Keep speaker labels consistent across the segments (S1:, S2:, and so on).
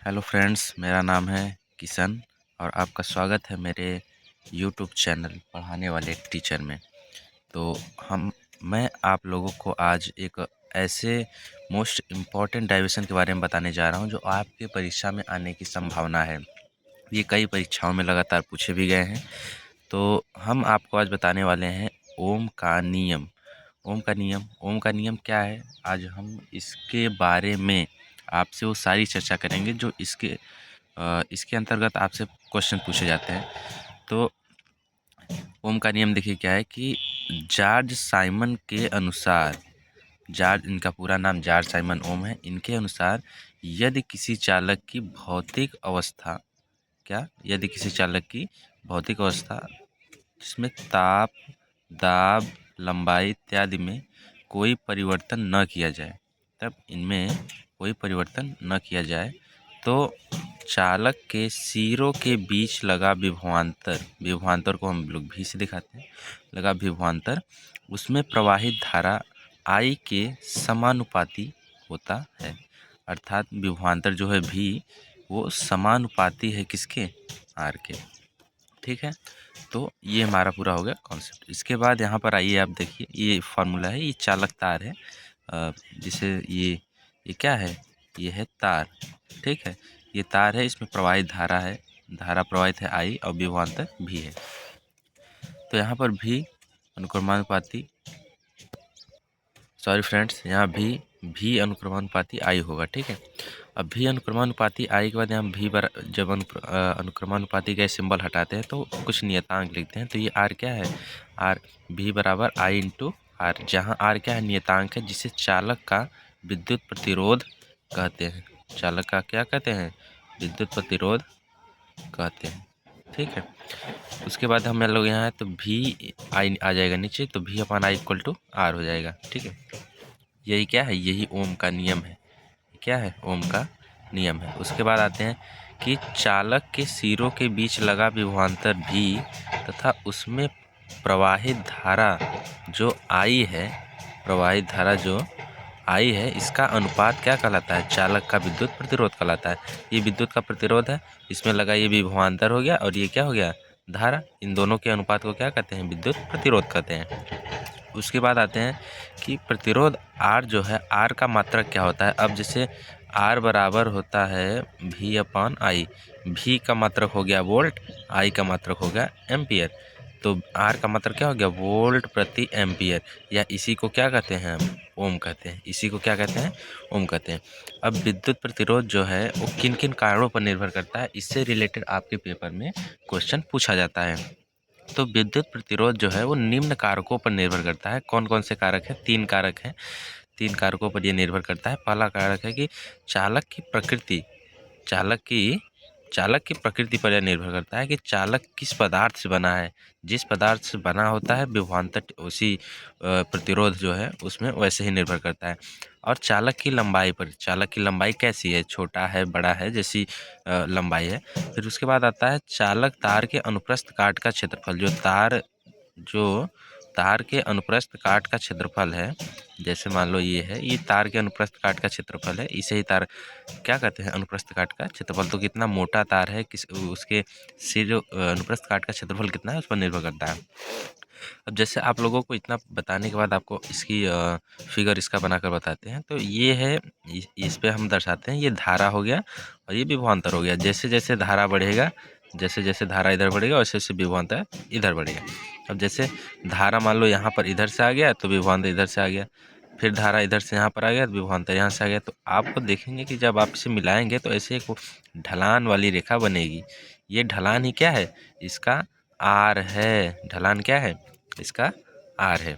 S1: Hello friends, मेरा नाम है किशन और आपका स्वागत है मेरे यूट्यूब चैनल पढ़ाने वाले टीचर में। तो हम मैं आप लोगों को आज एक ऐसे मोस्ट इम्पॉर्टेंट डाइवर्सन के बारे में बताने जा रहा हूं जो आपके परीक्षा में आने की संभावना है। ये कई परीक्षाओं में लगातार पूछे भी गए हैं। तो हम आपको आज बताने वाले हैं ओम का नियम। ओम का नियम क्या है? आज हम इसके बारे में आपसे वो सारी चर्चा करेंगे जो इसके अंतर्गत आपसे क्वेश्चन पूछे जाते हैं। तो ओम का नियम देखिए क्या है कि जॉर्ज साइमन के अनुसार, जॉर्ज, इनका पूरा नाम जॉर्ज साइमन ओम है। इनके अनुसार यदि किसी चालक की भौतिक अवस्था, यदि किसी चालक की भौतिक अवस्था जिसमें ताप, दाब, लंबाई इत्यादि में कोई परिवर्तन न किया जाए, तब इनमें कोई परिवर्तन न किया जाए तो चालक के सिरों के बीच लगा विभवांतर, विभवांतर को हम लोग भी से दिखाते हैं, लगा विभवांतर, उसमें प्रवाहित धारा आई के समानुपाती होता है। अर्थात विभवांतर जो है भी वो समानुपाती है किसके? आर के। ठीक है, तो ये हमारा पूरा हो गया कॉन्सेप्ट। इसके बाद यहाँ पर आइए, आप देखिए ये फार्मूला है, ये चालक तार है, जिसे ये क्या है? ये है तार। ठीक है, ये तार है, इसमें प्रवाहित धारा है, धारा प्रवाहित है आई और विभवांतर भी है। तो यहाँ पर भी अनुक्रमानुपाती, सॉरी फ्रेंड्स, यहाँ भी अनुक्रमानुपाती आई होगा। ठीक है, अब भी अनुक्रमानुपाती आई के बाद यहाँ भी बार जब अनुक्रमानुपाती का सिंबल हटाते हैं तो कुछ नियतांक लिखते हैं। तो ये आर क्या है? आर भी बराबर आई इंटू आर, जहाँ आर क्या है? नियतांक है, जिसे चालक का विद्युत प्रतिरोध कहते हैं। चालक का क्या कहते हैं? विद्युत प्रतिरोध कहते हैं। ठीक है, उसके बाद हम लोग यहाँ है तो भी आई आ जाएगा नीचे, तो भी upon I equal to R हो जाएगा। ठीक है, यही क्या है? यही ओम का नियम है। क्या है? ओम का नियम है। उसके बाद आते हैं कि चालक के सिरों के बीच लगा विभवांतर भी तथा उसमें प्रवाहित धारा जो आई है, प्रवाहित धारा जो आई है, इसका अनुपात क्या कहलाता है? चालक का विद्युत प्रतिरोध कहलाता है। ये विद्युत का प्रतिरोध है, इसमें लगा ये विभवांतर हो गया और ये क्या हो गया? धारा। इन दोनों के अनुपात को क्या कहते हैं? विद्युत प्रतिरोध कहते हैं। उसके बाद आते हैं कि प्रतिरोध आर जो है, आर का मात्रक क्या होता है? अब जैसे आर बराबर होता है भी अपॉन आई, भी का मात्रक हो गया वोल्ट, आई का मात्रक हो गया एम्पियर। तो आर का मात्रक क्या हो गया? वोल्ट प्रति एम्पियर, या इसी को क्या कहते हैं हम? ओम कहते हैं। इसी को क्या कहते हैं? ओम कहते हैं। अब विद्युत प्रतिरोध जो है वो किन किन कारणों पर निर्भर करता है, इससे रिलेटेड आपके पेपर में क्वेश्चन पूछा जाता है। तो विद्युत प्रतिरोध जो है वो निम्न कारकों पर निर्भर करता है। कौन कौन से कारक हैं? 3 कारक हैं। 3 कारकों पर ये निर्भर करता है। पहला कारक है कि चालक की प्रकृति, चालक की चालक की प्रकृति पर यह निर्भर करता है कि चालक किस पदार्थ से बना है। जिस पदार्थ से बना होता है विभवांतर उसी प्रतिरोध जो है उसमें वैसे ही निर्भर करता है। और चालक की लंबाई पर, चालक की लंबाई कैसी है? छोटा है, बड़ा है, जैसी लंबाई है। फिर उसके बाद आता है चालक तार के अनुप्रस्थ काट का क्षेत्रफल। जो तार के अनुप्रस्थ काट का क्षेत्रफल है, जैसे मान लो ये है, ये तार के अनुप्रस्थ काट का क्षेत्रफल है, इसे ही तार क्या कहते हैं? अनुप्रस्थ काट का क्षेत्रफल। तो कितना मोटा तार है, किस उसके से जो अनुप्रस्थ काट का क्षेत्रफल कितना है, उस पर निर्भर करता है। अब जैसे आप लोगों को इतना बताने के बाद आपको इसकी फिगर इसका बनाकर बताते हैं। तो ये है, इस पे हम दर्शाते हैं, ये धारा हो गया और ये विभवांतर हो गया। जैसे जैसे धारा बढ़ेगा, जैसे जैसे धारा इधर बढ़ेगा, वैसे वैसे विभवांतर इधर बढ़ेगा। अब जैसे धारा मान लो यहाँ पर इधर से आ गया तो विभवांतर इधर से आ गया, फिर धारा इधर से यहाँ पर आ गया तो विभवांतर यहाँ से आ गया। तो आपको देखेंगे कि जब आप इसे मिलाएंगे तो ऐसे एक ढलान वाली रेखा बनेगी। ये ढलान ही क्या है? इसका आर है। ढलान क्या है? इसका आर है।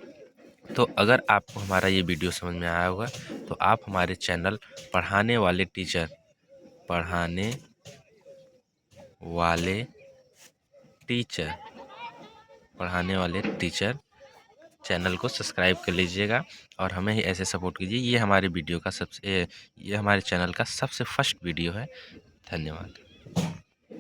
S1: तो अगर आपको हमारा ये वीडियो समझ में आया होगा तो आप हमारे चैनल पढ़ाने वाले टीचर, पढ़ाने वाले टीचर, पढ़ाने वाले टीचर चैनल को सब्सक्राइब कर लीजिएगा और हमें ही ऐसे सपोर्ट कीजिए। ये हमारे वीडियो का ये हमारे चैनल का सबसे फर्स्ट वीडियो है। धन्यवाद।